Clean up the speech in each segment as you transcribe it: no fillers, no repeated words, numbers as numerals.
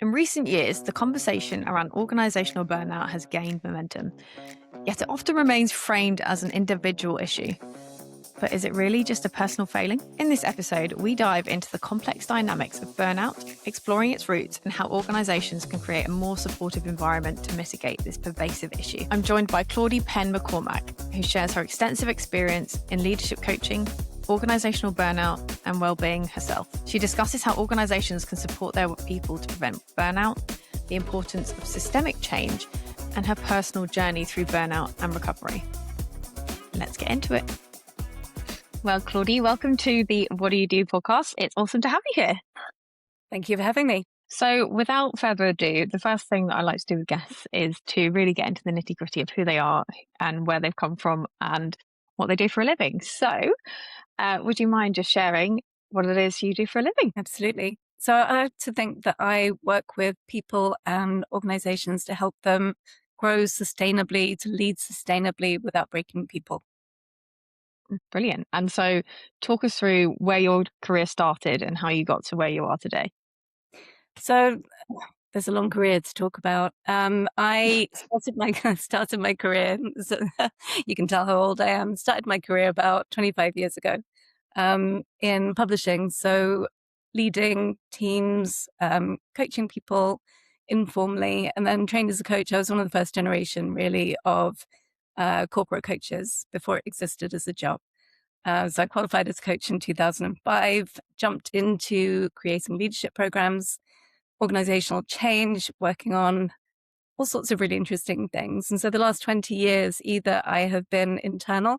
In recent years, the conversation around organisational burnout has gained momentum, yet it often remains framed as an individual issue. But is it really just a personal failing? In this episode, we dive into the complex dynamics of burnout, exploring its roots and how organisations can create a more supportive environment to mitigate this pervasive issue. I'm joined by Claudie Plen-McCormack, who shares her extensive experience in leadership coaching, organisational burnout and wellbeing herself. She discusses how organisations can support their people to prevent burnout, the importance of systemic change, and her personal journey through burnout and recovery. Let's get into it. Well, Claudie, welcome to the What Do You Do podcast. It's awesome to have you here. Thank you for having me. So without further ado, the first thing that I like to do with guests is to really get into the nitty gritty of who they are and where they've come from and what they do for a living. So would you mind just sharing what it is you do for a living? Absolutely. So I like to think that I work with people and organizations to help them grow sustainably, to lead sustainably without breaking people. Brilliant. And so talk us through where your career started and how you got to where you are today. So there's a long career to talk about. I started my career, so you can tell how old I am, started my career about 25 years ago in publishing. So leading teams, coaching people informally, and then trained as a coach. I was one of the first generation really of corporate coaches before it existed as a job. So I qualified as a coach in 2005, jumped into creating leadership programs, organizational change, working on all sorts of really interesting things. And so the last 20 years, either I have been internal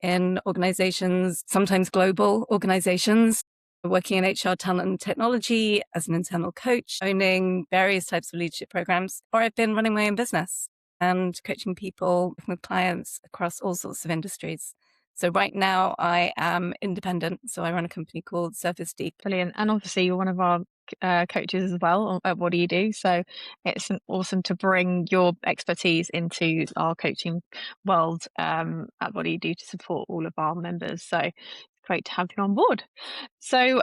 in organizations, sometimes global organizations, working in HR, talent, and technology as an internal coach, owning various types of leadership programs, or I've been running my own business and coaching people with clients across all sorts of industries. So right now I am independent. So I run a company called Surface Deep. Brilliant. And obviously you're one of our coaches as well at What Do You Do? So it's awesome to bring your expertise into our coaching world at What Do You Do to support all of our members. So great to have you on board. So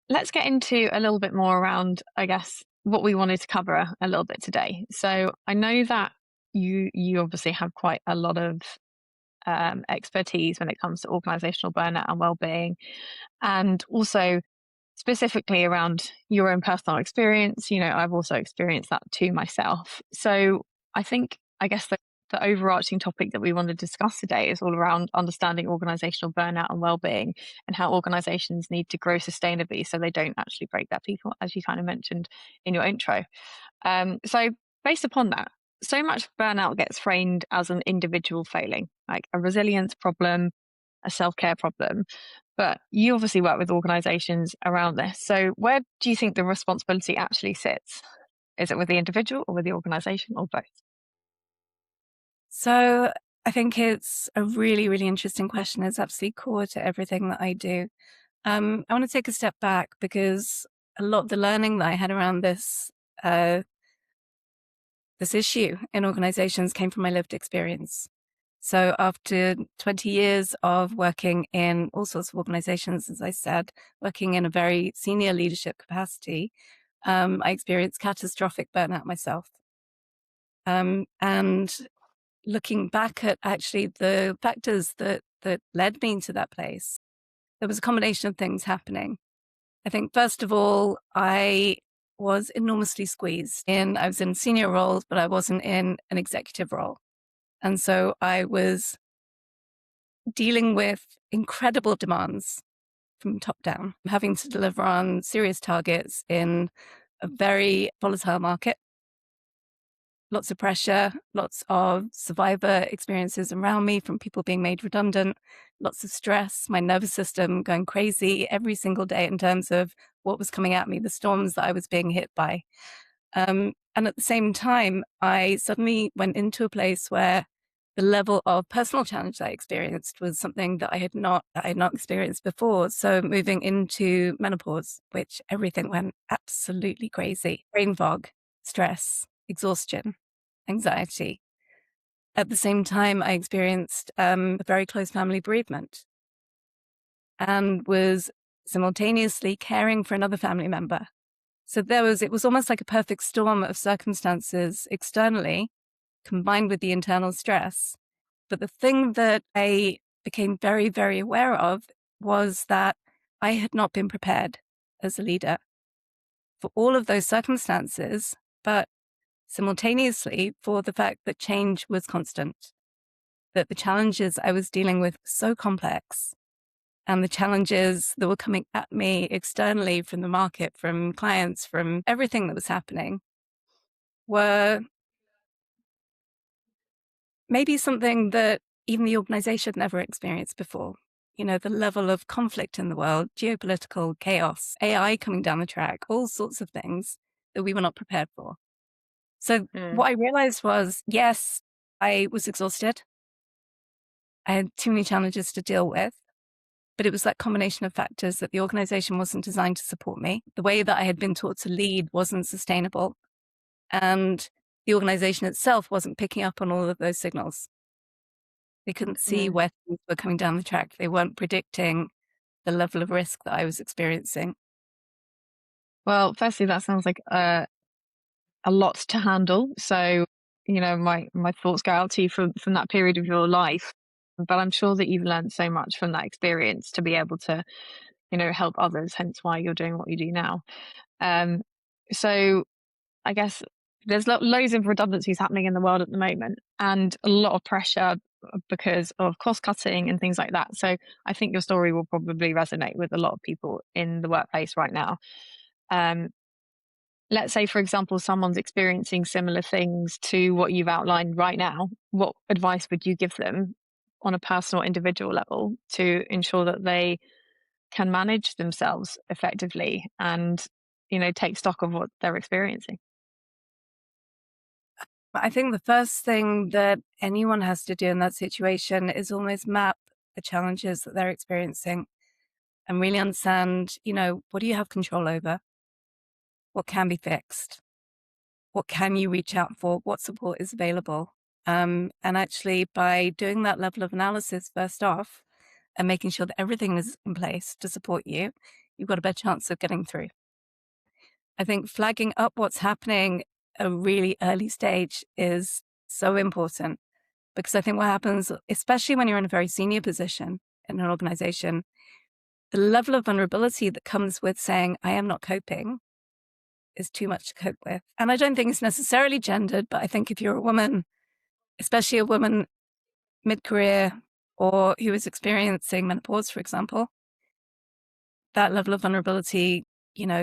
let's get into a little bit more around, I guess, what we wanted to cover a little bit today. So I know that you obviously have quite a lot of expertise when it comes to organizational burnout and well-being, and also specifically around your own personal experience. I've also experienced that too myself. So I guess the overarching topic that we want to discuss today is all around understanding organizational burnout and well-being and how organizations need to grow sustainably so they don't actually break their people, as you kind of mentioned in your intro. So based upon that, so much burnout gets framed as an individual failing, like a resilience problem, a self-care problem. But you obviously work with organizations around this. So where do you think the responsibility actually sits? Is it with the individual or with the organization or both? So I think it's a really, really interesting question. It's absolutely core to everything that I do. I want to take a step back because a lot of the learning that I had around this issue in organizations came from my lived experience. So after 20 years of working in all sorts of organizations, as I said, working in a very senior leadership capacity, I experienced catastrophic burnout myself. And looking back at actually the factors that led me to that place, there was a combination of things happening. I think, first of all, I was enormously squeezed I was in senior roles, but I wasn't in an executive role. And so I was dealing with incredible demands from top down, having to deliver on serious targets in a very volatile market. Lots of pressure, lots of survivor experiences around me from people being made redundant, lots of stress, my nervous system going crazy every single day in terms of what was coming at me, the storms that I was being hit by. And at the same time, I suddenly went into a place where the level of personal challenge that I experienced was something that I had not experienced before. So moving into menopause, which everything went absolutely crazy. Brain fog, stress, exhaustion, anxiety. At the same time, I experienced a very close family bereavement and was simultaneously caring for another family member So it was almost like a perfect storm of circumstances externally combined with the internal stress. But the thing that I became very, very aware of was that I had not been prepared as a leader for all of those circumstances, but simultaneously for the fact that change was constant, that the challenges I was dealing with were so complex, and the challenges that were coming at me externally from the market, from clients, from everything that was happening were maybe something that even the organization never experienced before. You know, the level of conflict in the world, geopolitical chaos, AI coming down the track, all sorts of things that we were not prepared for. So Mm. what I realized was, yes, I was exhausted. I had too many challenges to deal with, but it was that combination of factors that the organization wasn't designed to support me. The way that I had been taught to lead wasn't sustainable, and the organization itself wasn't picking up on all of those signals. They couldn't see Mm. where things were coming down the track. They weren't predicting the level of risk that I was experiencing. Well, firstly, that sounds like a lot to handle. So, my thoughts go out to you from that period of your life. But I'm sure that you've learned so much from that experience to be able to, help others, hence why you're doing what you do now. Um, so I guess there's loads of redundancies happening in the world at the moment and a lot of pressure because of cost cutting and things like that. So I think your story will probably resonate with a lot of people in the workplace right now. Um, let's say, for example, someone's experiencing similar things to what you've outlined right now. What advice would you give them on a personal, individual level to ensure that they can manage themselves effectively and, take stock of what they're experiencing? But I think the first thing that anyone has to do in that situation is almost map the challenges that they're experiencing and really understand, what do you have control over? What can be fixed? What can you reach out for? What support is available? And actually, by doing that level of analysis first off and making sure that everything is in place to support you, you've got a better chance of getting through. I think flagging up what's happening at a really early stage is so important because I think what happens, especially when you're in a very senior position in an organization, the level of vulnerability that comes with saying, I am not coping is too much to cope with. And I don't think it's necessarily gendered, but I think if you're a woman, especially a woman mid-career or who is experiencing menopause, for example, that level of vulnerability,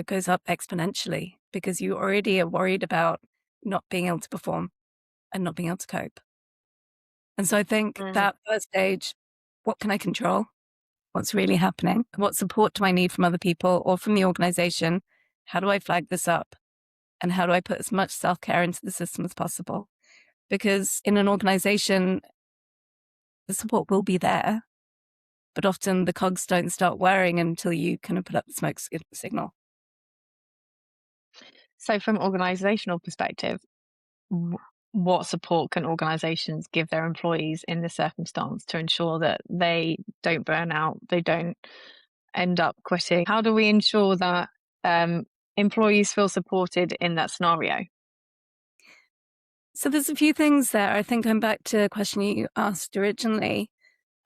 goes up exponentially because you already are worried about not being able to perform and not being able to cope. And so I think Mm. that first stage, what can I control? What's really happening? What support do I need from other people or from the organization? How do I flag this up? And how do I put as much self-care into the system as possible? Because in an organization, the support will be there, but often the cogs don't start whirring until you kind of put up the smoke signal. So, from an organizational perspective, what support can organizations give their employees in this circumstance to ensure that they don't burn out, they don't end up quitting? How do we ensure that employees feel supported in that scenario? So there's a few things there. I think going back to a question you asked originally,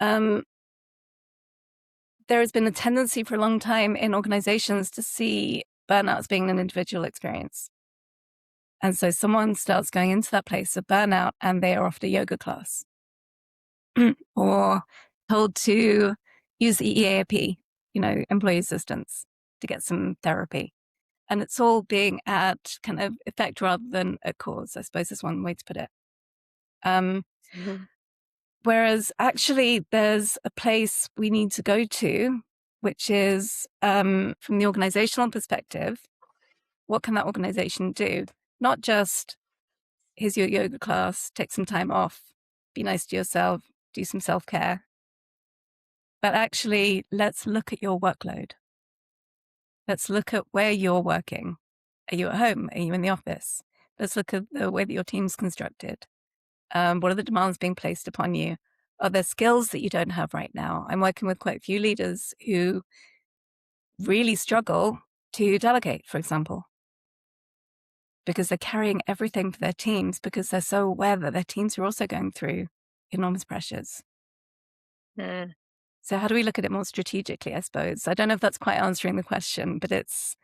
um, there has been a tendency for a long time in organizations to see burnout as being an individual experience. And so someone starts going into that place of burnout and they are offered a yoga class or told to use the EAP, employee assistance to get some therapy. And it's all being at kind of effect rather than a cause, I suppose is one way to put it. Um, Mhm. Whereas actually there's a place we need to go to, which is from the organizational perspective, what can that organization do? Not just here's your yoga class, take some time off, be nice to yourself, do some self-care. But actually, let's look at your workload. Let's look at where you're working. Are you at home? Are you in the office? Let's look at the way that your team's constructed. What are the demands being placed upon you? Are there skills that you don't have right now? I'm working with quite a few leaders who really struggle to delegate, for example. because they're carrying everything for their teams because they're so aware that their teams are also going through enormous pressures. Mm. So how do we look at it more strategically, I suppose? I don't know if that's quite answering the question, but it's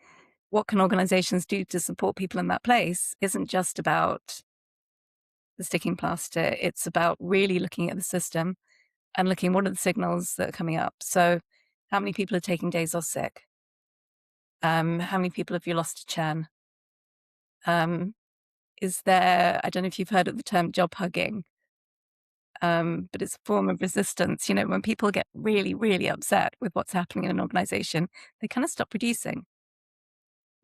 what can organizations do to support people in that place isn't just about the sticking plaster. It's about really looking at the system and looking what are the signals that are coming up. So how many people are taking days off sick? How many people have you lost to churn? Um, is there, I don't know if you've heard of the term job hugging, but it's a form of resistance. You know, when people get really, really upset with what's happening in an organization, they kind of stop producing.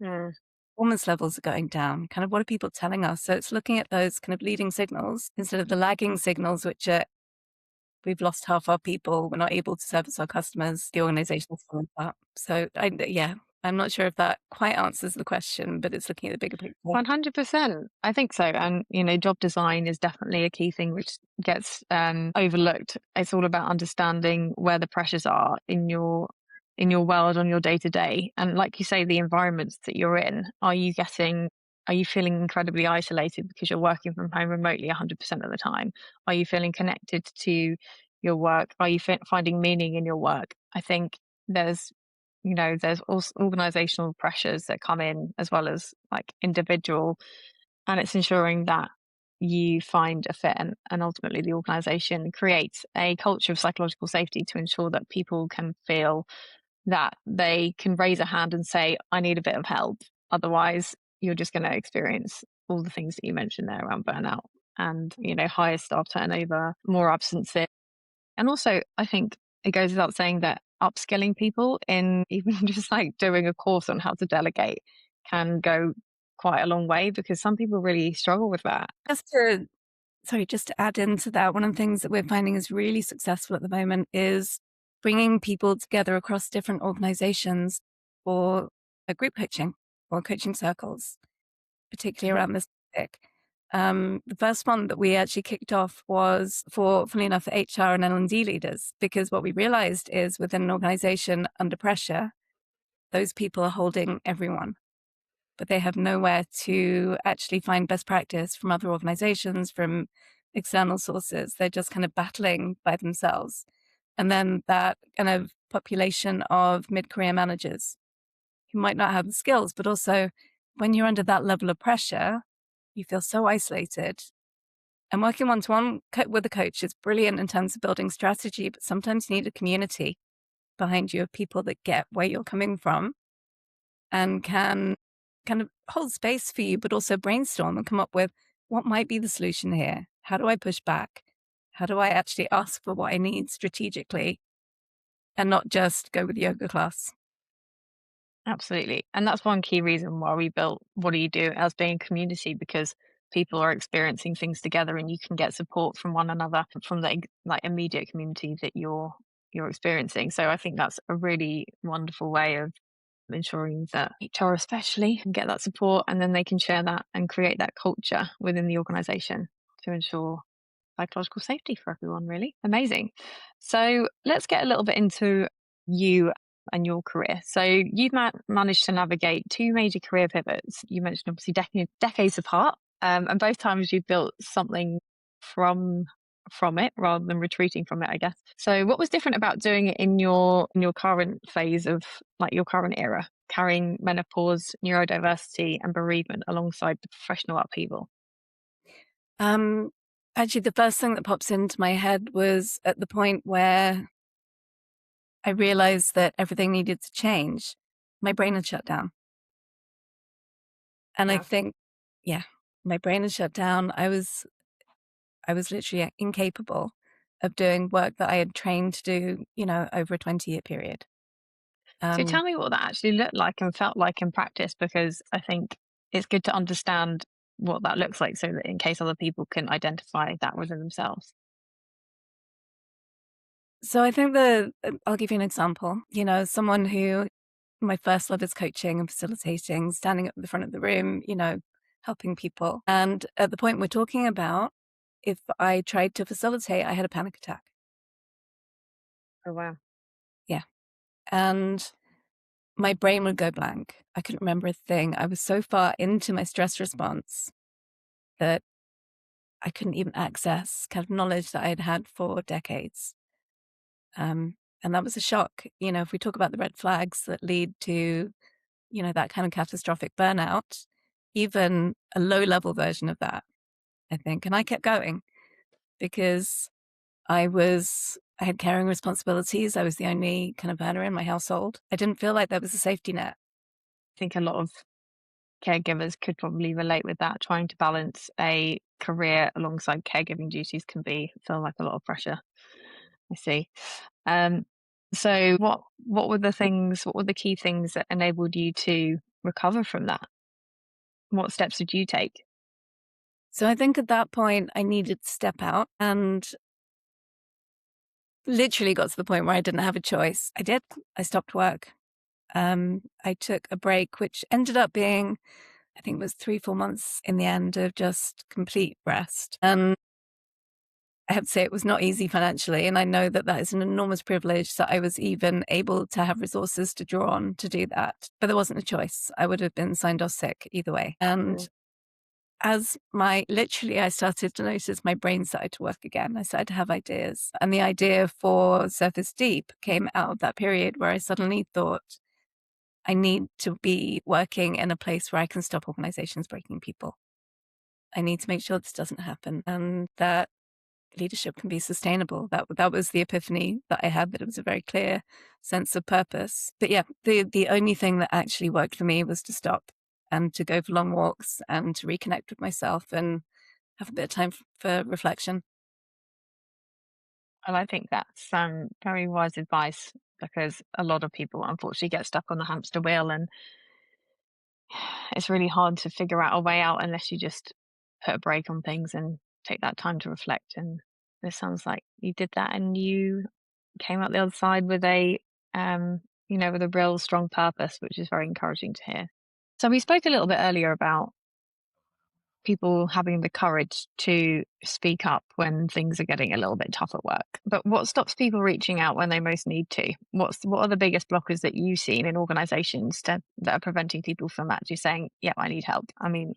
Mm. Performance levels are going down. Kind of what are people telling us? So it's looking at those kind of leading signals instead of the lagging signals, which are we've lost half our people, we're not able to service our customers, the organization's falling apart. So yeah, I'm not sure if that quite answers the question, but it's looking at the bigger picture. 100%. I think so. And, job design is definitely a key thing which gets overlooked. It's all about understanding where the pressures are in your world on your day to day. And like you say, the environments that you're in, are you feeling incredibly isolated because you're working from home remotely 100% of the time? Are you feeling connected to your work? Are you finding meaning in your work? I think there's there's also organizational pressures that come in as well as like individual, and it's ensuring that you find a fit, and ultimately the organization creates a culture of psychological safety to ensure that people can feel that they can raise a hand and say, I need a bit of help. Otherwise, you're just going to experience all the things that you mentioned there around burnout and, higher staff turnover, more absences. And also, I think it goes without saying that upskilling people in even just like doing a course on how to delegate can go quite a long way because some people really struggle with that. Just to Sorry, just to add into that, one of the things that we're finding is really successful at the moment is bringing people together across different organizations for a group coaching or coaching circles, particularly Mhm. around this topic. The first one that we actually kicked off was for, funnily enough, for HR and L&D leaders, because what we realized is within an organization under pressure, those people are holding everyone, but they have nowhere to actually find best practice from other organizations, from external sources. They're just kind of battling by themselves. And then that kind of population of mid-career managers who might not have the skills, but also when you're under that level of pressure, you feel so isolated. And working one-to-one with a coach is brilliant in terms of building strategy, but sometimes you need a community behind you of people that get where you're coming from and can kind of hold space for you, but also brainstorm and come up with what might be the solution here. How do I push back? How do I actually ask for what I need strategically and not just go with yoga class? Absolutely. And that's one key reason why we built What Do You Do as being a community, because people are experiencing things together and you can get support from one another from the like immediate community that you're experiencing. So I think that's a really wonderful way of ensuring that HR especially can get that support, and then they can share that and create that culture within the organization to ensure psychological safety for everyone, really. Amazing. So let's get a little bit into you and your career. So you've managed to navigate two major career pivots. You mentioned obviously decades apart, and both times you've built something from it rather than retreating from it, I guess. So what was different about doing it in your current phase of like your current era, carrying menopause, neurodiversity, and bereavement alongside the professional upheaval? Um, Actually, the first thing that pops into my head was at the point where I realized that everything needed to change. My brain had shut down. And I Wow. think, yeah, my brain had shut down. I was literally incapable of doing work that I had trained to do, over a 20-year period. So Um, tell me what that actually looked like and felt like in practice, because I think it's good to understand what that looks like so that in case other people can identify that within themselves. so I think I'll give you an example. Someone who my first love is coaching and facilitating, standing at the front of the room, helping people. And at the point we're talking about, if I tried to facilitate, I had a panic attack. Oh, wow. Yeah. And my brain would go blank. I couldn't remember a thing. I was so far into my stress response that I couldn't even access kind of knowledge that I had had for decades. And that was a shock. If we talk about the red flags that lead to, that kind of catastrophic burnout, even a low level version of that, I think. And I kept going because I had caring responsibilities. I was the only kind of earner in my household. I didn't feel like there was a safety net. I think a lot of caregivers could probably relate with that. Trying to balance a career alongside caregiving duties can feel like a lot of pressure. I see. Um, so what were the key things that enabled you to recover from that? What steps did you take? So I think at that point I needed to step out and literally got to the point where I didn't have a choice. I did. I stopped work. I took a break, which ended up being, I think it was 3-4 months in the end of just complete rest. And I have to say it was not easy financially. And I know that that is an enormous privilege that I was even able to have resources to draw on to do that. But there wasn't a choice. I would have been signed off sick either way. And literally I started to notice my brain started to work again. I started to have ideas. And the idea for Surface Deep came out of that period where I suddenly thought, I need to be working in a place where I can stop organizations breaking people. I need to make sure this doesn't happen and that leadership can be sustainable. That was the epiphany that I had, that it was a very clear sense of purpose. But yeah, the only thing that actually worked for me was to stop and to go for long walks and to reconnect with myself and have a bit of time for reflection. And I think that's very wise advice because a lot of people unfortunately get stuck on the hamster wheel, and it's really hard to figure out a way out unless you just put a break on things and take that time to reflect. And this sounds like you did that and you came out the other side with um, with a real strong purpose, which is very encouraging to hear. So we spoke a little bit earlier about people having the courage to speak up when things are getting a little bit tough at work. But what stops people reaching out when they most need to? What are the biggest blockers that you've seen in organisations that are preventing people from actually saying, "Yeah, I need help"? I mean,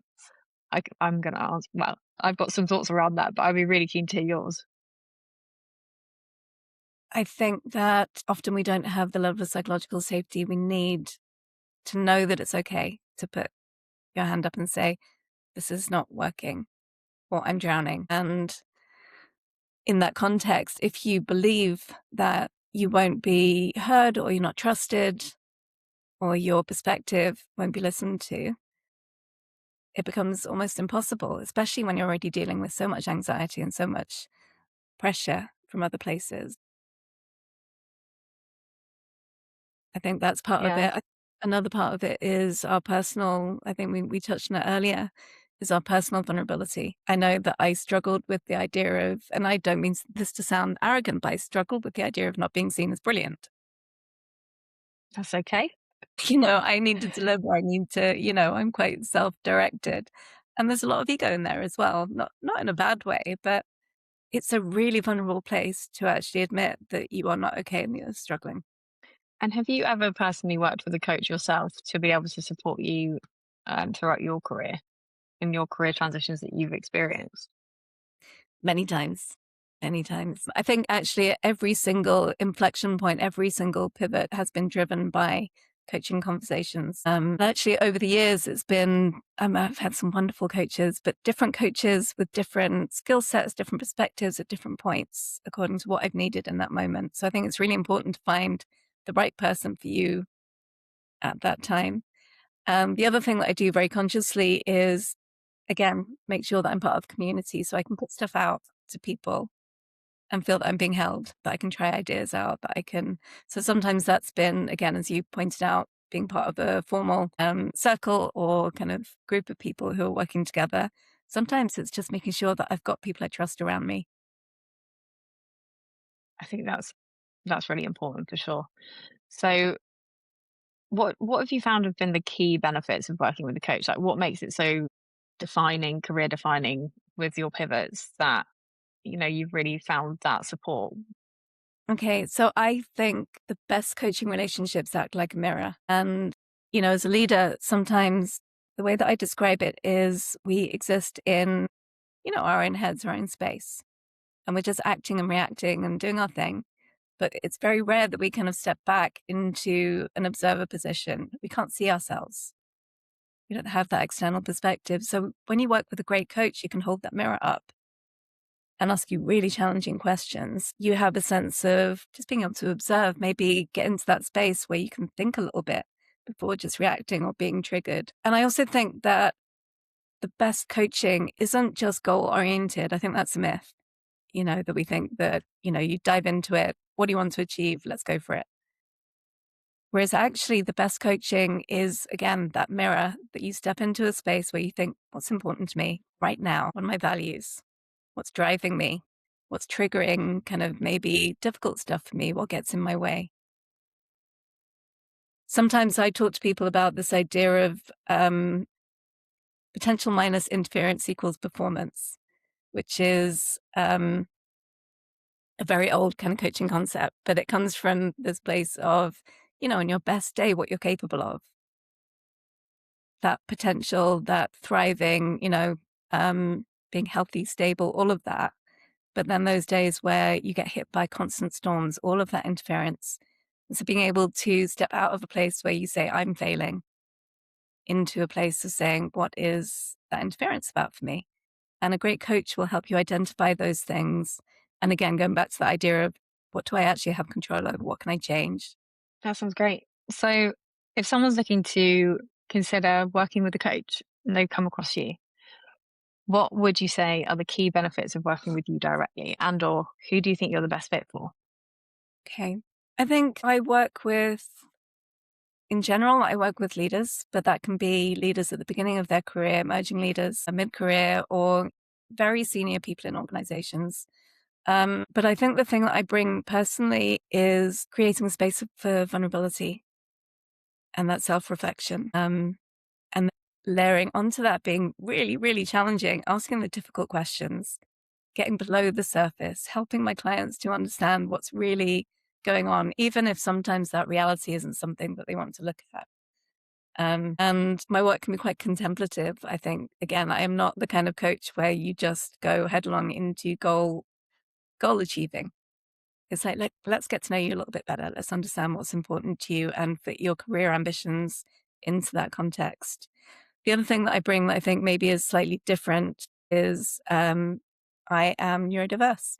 I'm going to ask. Well, I've got some thoughts around that, but I'd be really keen to hear yours. I think that often we don't have the level of psychological safety we need to know that it's okay to put your hand up and say, this is not working or I'm drowning. And in that context, if you believe that you won't be heard or you're not trusted or your perspective won't be listened to, it becomes almost impossible, especially when you're already dealing with so much anxiety and so much pressure from other places. I think that's part of Yeah, it. Another part of it is our personal, I think we touched on it earlier, is our personal vulnerability. I know that I struggled with the idea of, and I don't mean this to sound arrogant, but I struggled with the idea of not being seen as brilliant. that's okay. I need to deliver. I need to, I'm quite self-directed. And there's a lot of ego in there as well. Not in a bad way, but it's a really vulnerable place to actually admit that you are not okay and you're struggling. And have you ever personally worked with a coach yourself to be able to support you throughout your career, in your career transitions that you've experienced? Many times. Many times. I think actually every single inflection point, every single pivot has been driven by coaching conversations. Actually, over the years, it's been, I've had some wonderful coaches, but different coaches with different skill sets, different perspectives at different points, according to what I've needed in that moment. So I think it's really important to find the right person for you at that time. The other thing that I do very consciously is, again, make sure that I'm part of the community so I can put stuff out to people and feel that I'm being held, that I can try ideas out, that I can. So sometimes that's been, again, as you pointed out, being part of a formal circle or kind of group of people who are working together. Sometimes it's just making sure that I've got people I trust around me. I think that's really important for sure. So what have you found have been the key benefits of working with a coach? Like what makes it so career defining with your pivots that you've really found that support? Okay, so I think the best coaching relationships act like a mirror. And, as a leader, sometimes the way that I describe it is we exist in, our own heads, our own space, and we're just acting and reacting and doing our thing. But it's very rare that we kind of step back into an observer position. We can't see ourselves. We don't have that external perspective. So when you work with a great coach, you can hold that mirror up and ask you really challenging questions. You have a sense of just being able to observe, maybe get into that space where you can think a little bit before just reacting or being triggered. And I also think that the best coaching isn't just goal oriented. I think that's a myth, that we think that, you dive into it. What do you want to achieve? Let's go for it. Whereas actually the best coaching is, again, that mirror that you step into a space where you think, what's important to me right now? What are my values? What's driving me? What's triggering kind of maybe difficult stuff for me? What gets in my way? Sometimes I talk to people about this idea of potential minus interference equals performance, which is a very old kind of coaching concept, but it comes from this place of, on your best day, what you're capable of, that potential, that thriving, being healthy, stable, all of that. But then those days where you get hit by constant storms, all of that interference. And so being able to step out of a place where you say, I'm failing, into a place of saying, what is that interference about for me? And a great coach will help you identify those things. And again, going back to the idea of what do I actually have control over? What can I change? That sounds great. So, if someone's looking to consider working with a coach and they come across you, what would you say are the key benefits of working with you directly, and or who do you think you're the best fit for? Okay. I think in general, I work with leaders, but that can be leaders at the beginning of their career, emerging leaders, mid-career, or very senior people in organizations. But I think the thing that I bring personally is creating a space for vulnerability and that self-reflection. And layering onto that being really, really challenging, asking the difficult questions, getting below the surface, helping my clients to understand what's really going on, even if sometimes that reality isn't something that they want to look at. And my work can be quite contemplative. I think, again, I am not the kind of coach where you just go headlong into goal achieving. It's like, let's get to know you a little bit better. Let's understand what's important to you and fit your career ambitions into that context. The other thing that I bring that I think maybe is slightly different is I am neurodiverse.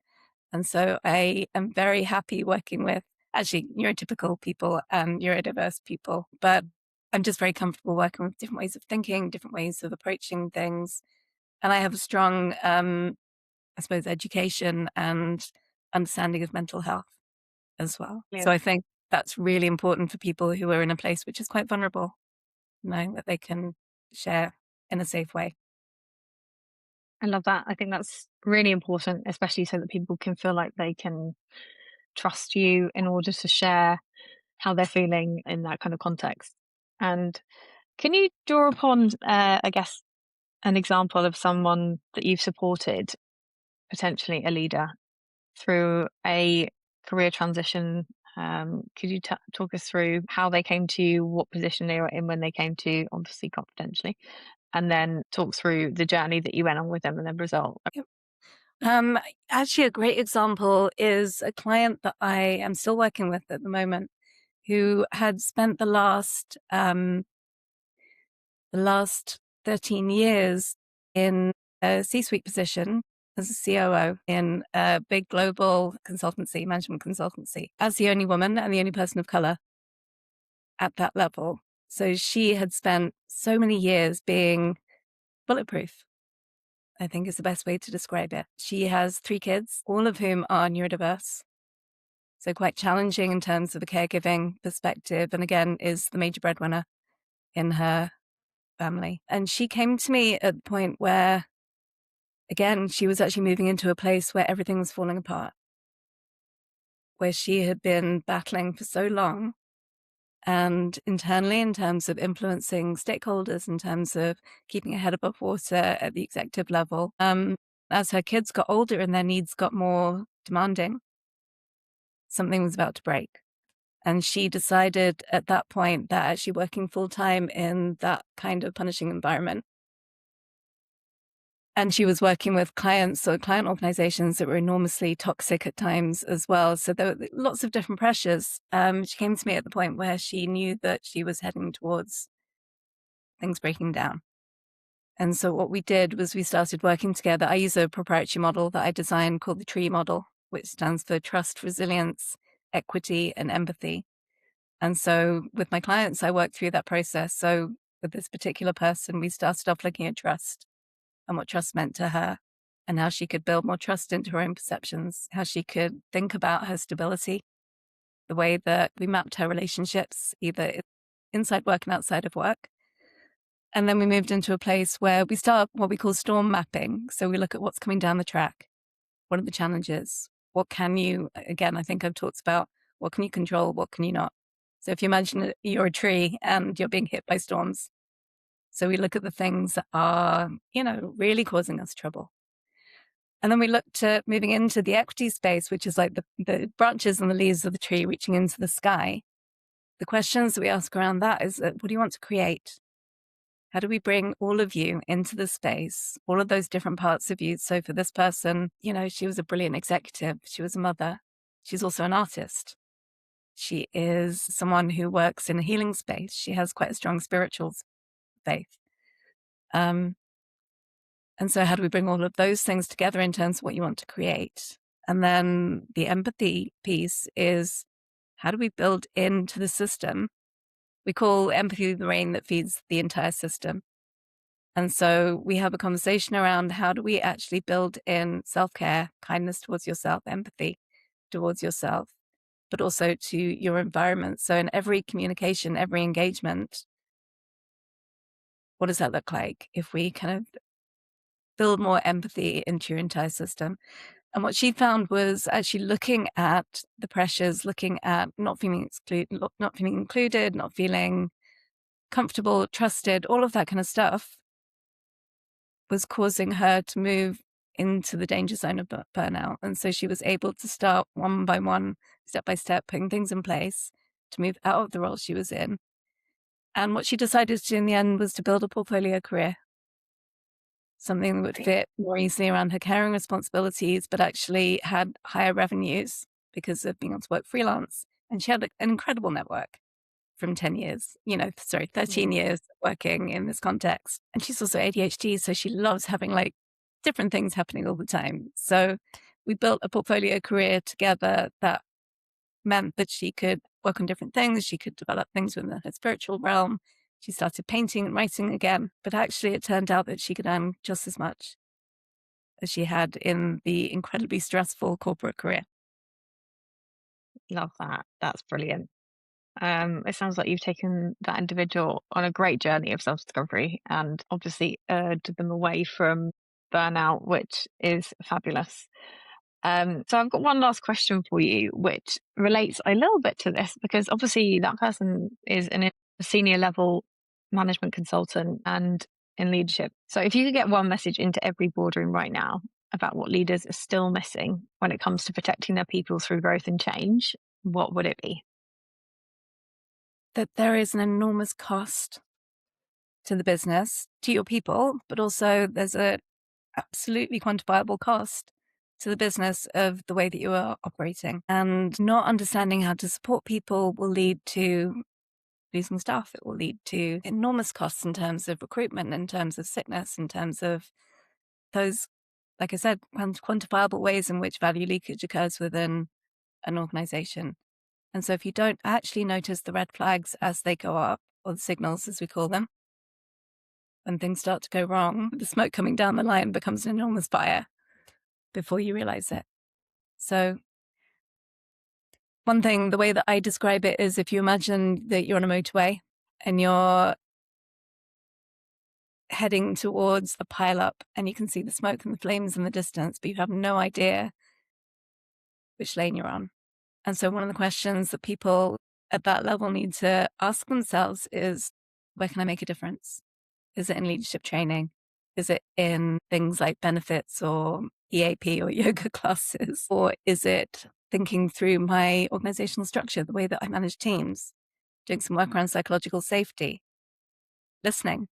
And so I am very happy working with actually neurotypical people and neurodiverse people, but I'm just very comfortable working with different ways of thinking, different ways of approaching things. And I have a strong, I suppose, education and understanding of mental health as well. So Brilliant. I think that's really important for people who are in a place which is quite vulnerable, knowing that they can share in a safe way. I love that. I think that's really important, especially so that people can feel like they can trust you in order to share how they're feeling in that kind of context. And can you draw upon, I guess, an example of someone that you've supported, potentially a leader, through a career transition? Could you talk us through how they came to you, what position they were in when they came to you, obviously confidentially, and then talk through the journey that you went on with them and the result? Yep. Actually, a great example is a client that I am still working with at the moment, who had spent the last 13 years in a C-suite position as a COO in a big global consultancy, management consultancy, as the only woman and the only person of color at that level. So she had spent so many years being bulletproof, I think is the best way to describe it. She has 3 kids, all of whom are neurodiverse. So quite challenging in terms of the caregiving perspective. And again, is the major breadwinner in her family. And she came to me at the point where, again, she was actually moving into a place where everything was falling apart, where she had been battling for so long. And internally, in terms of influencing stakeholders, in terms of keeping her head above water at the executive level, as her kids got older and their needs got more demanding, something was about to break. And she decided at that point that actually working full-time in that kind of punishing environment, and she was working with clients or client organizations that were enormously toxic at times as well. So there were lots of different pressures. She came to me at the point where she knew that she was heading towards things breaking down. And so what we did was we started working together. I use a proprietary model that I designed called the TREE model, which stands for trust, resilience, equity, and empathy. And so with my clients, I work through that process. So with this particular person, we started off looking at trust and what trust meant to her and how she could build more trust into her own perceptions, how she could think about her stability, the way that we mapped her relationships, either inside work and outside of work. And then we moved into a place where we start what we call storm mapping. So we look at what's coming down the track. What are the challenges? What can you, again, I think I've talked about what can you control, what can you not? So if you imagine you're a tree and you're being hit by storms. So we look at the things that are, really causing us trouble. And then we looked at moving into the equity space, which is like the branches and the leaves of the tree reaching into the sky. The questions that we ask around that is, what do you want to create? How do we bring all of you into the space, all of those different parts of you? So for this person, she was a brilliant executive. She was a mother. She's also an artist. She is someone who works in a healing space. She has quite a strong spiritual faith. And so how do we bring all of those things together in terms of what you want to create? And then the empathy piece is, how do we build into the system? We call empathy the rain that feeds the entire system. And so we have a conversation around how do we actually build in self-care, kindness towards yourself, empathy towards yourself, but also to your environment. So in every communication, every engagement, what does that look like if we kind of build more empathy into your entire system? And what she found was actually looking at the pressures, looking at not feeling included, not feeling comfortable, trusted, all of that kind of stuff was causing her to move into the danger zone of burnout. And so she was able to start one by one, step by step, putting things in place to move out of the role she was in. And what she decided to do in the end was to build a portfolio career, something that would fit more easily around her caring responsibilities, but actually had higher revenues because of being able to work freelance. And she had an incredible network from 13 years working in this context. And she's also ADHD, so she loves having like different things happening all the time. So we built a portfolio career together that meant that she could work on different things. She could develop things within her spiritual realm. She started painting and writing again, but actually it turned out that she could earn just as much as she had in the incredibly stressful corporate career. Love that. That's brilliant. It sounds like you've taken that individual on a great journey of self-discovery and obviously urged them away from burnout, which is fabulous. So I've got one last question for you, which relates a little bit to this, because obviously that person is a senior level management consultant and in leadership. So if you could get one message into every boardroom right now about what leaders are still missing when it comes to protecting their people through growth and change, what would it be? That there is an enormous cost to the business, to your people, but also there's a absolutely quantifiable cost to the business of the way that you are operating. And not understanding how to support people will lead to losing staff. It will lead to enormous costs in terms of recruitment, in terms of sickness, in terms of those, like I said, quantifiable ways in which value leakage occurs within an organization. And so if you don't actually notice the red flags as they go up, or the signals as we call them, when things start to go wrong, the smoke coming down the line becomes an enormous fire before you realize it. So one thing, the way that I describe it is if you imagine that you're on a motorway and you're heading towards a pileup and you can see the smoke and the flames in the distance, but you have no idea which lane you're on. And so one of the questions that people at that level need to ask themselves is, where can I make a difference? Is it in leadership training? Is it in things like benefits or EAP or yoga classes? Or is it thinking through my organizational structure, the way that I manage teams, doing some work around psychological safety, listening?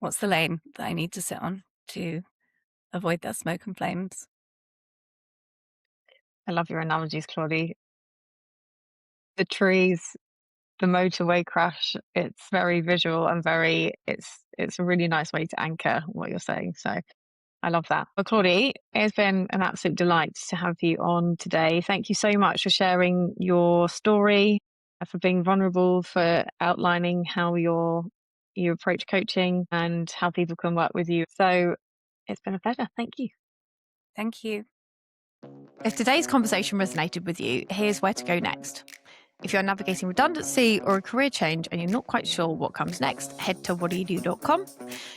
What's the lane that I need to sit on to avoid that smoke and flames? I love your analogies, Claudie. The trees, the motorway crash, it's very visual and it's a really nice way to anchor what you're saying. So I love that. Well, Claudie, it's been an absolute delight to have you on today. Thank you so much for sharing your story, for being vulnerable, for outlining how you approach coaching and how people can work with you. So it's been a pleasure. Thank you. Thank you. If today's conversation resonated with you, here's where to go next. If you're navigating redundancy or a career change and you're not quite sure what comes next, head to whatdoyoudo.com.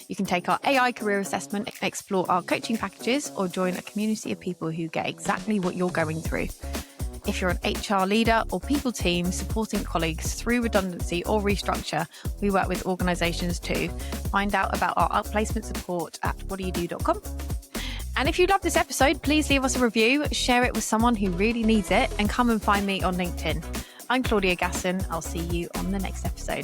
You can take our AI career assessment, explore our coaching packages, or join a community of people who get exactly what you're going through. If you're an HR leader or people team supporting colleagues through redundancy or restructure, we work with organisations too. Find out about our outplacement support at whatdoyoudo.com. And if you love this episode, please leave us a review, share it with someone who really needs it, and come and find me on LinkedIn. I'm Claudia Gasson. I'll see you on the next episode.